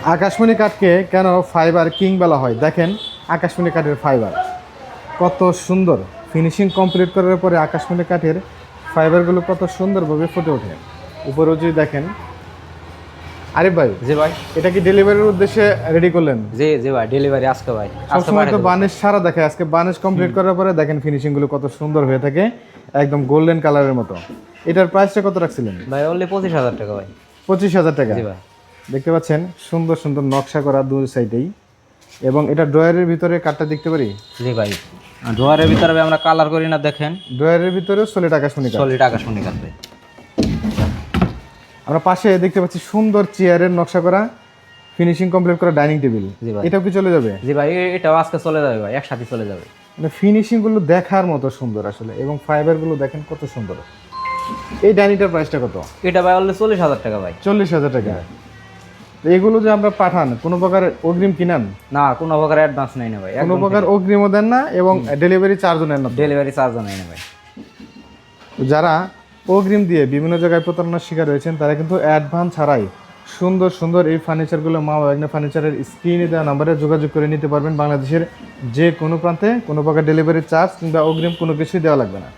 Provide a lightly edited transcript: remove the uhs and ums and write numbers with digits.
আকাশমণি কাঠকে কেন ফাইবার কিং বলা হয় দেখেন, আকাশমণি কাঠের ফাইবার কত সুন্দর, ফিনিশিং কমপ্লিট করার পরে আকাশমণি কাঠের ফাইবারগুলো কত সুন্দরভাবে ফুটে ওঠে। উপরেও যদি দেখেন। আরে ভাই, জি ভাই, এটা কি ডেলিভারির উদ্দেশ্যে রেডি করলেন? জি জি ভাই, ডেলিভারি আজকে ভাই। সবসময় তো বার্নিশ সারা দেখে, আজকে বার্নিশ কমপ্লিট করার পরে দেখেন ফিনিশিংগুলো কত সুন্দর হয়ে থাকে, একদম গোল্ডেন কালারের মতো। এটার প্রাইসটা কত রাখছিলেন? ভাই অনলি 25,000 টাকা ভাই। 25,000 টাকা। জি ভাই। দেখতে পাচ্ছেন সুন্দর সুন্দর নকশা করা দুই সাইডেই, এবং এটা ড্রয়ারের ভিতরে কাঠটা দেখতে পারি। জি ভাই, ডোয়ারের ভিতরে ভাই আমরা কালার করি না, দেখেন ড্রয়ারের ভিতরেও সলিড আকাশমণি কাঠ। সলিড আকাশমণি কাঠ ভাই। আমরা পাশে দেখতে পাচ্ছি সুন্দর চেয়ারের নকশা করা, ফিনিশিং কমপ্লিট করা ডাইনিং টেবিল। জি ভাই। এটাও কি চলে যাবে? জি ভাই, এটাও আজকে চলে যাবে ভাই, একসাথে চলে যাবে। মানে ফিনিশিংগুলো দেখার মতো সুন্দর আসলে, এবং ফাইবারগুলো দেখেন কত সুন্দর। এই ডাইনিংটার প্রাইসটা কত? এটা ভাই অনলি 40,000 টাকা ভাই। 40,000 টাকা। তো এগুলো যে আমরা পাঠান, কোনো প্রকার অগ্রিম কিনান? না, কোনো প্রকার অ্যাডভান্স নেই না ভাই, কোনো প্রকার অগ্রিমও দেন না, এবং ডেলিভারি চার্জও নেন না? ডেলিভারি চার্জও নেই না ভাই। যারা অগ্রিম দিয়ে বিভিন্ন জায়গায় প্রতারণার শিকার হয়েছেন, তারা কিন্তু অ্যাডভান্স ছাড়াই সুন্দর সুন্দর এই ফার্নিচারগুলো মা বাগনা ফার্নিচারের স্ক্রিনে দেওয়া নাম্বারে যোগাযোগ করে নিতে পারবেন। বাংলাদেশের যে কোনো প্রান্তে কোনো প্রকার ডেলিভারি চার্জ কিংবা অগ্রিম কোনো কিছুই দেওয়া লাগবে না।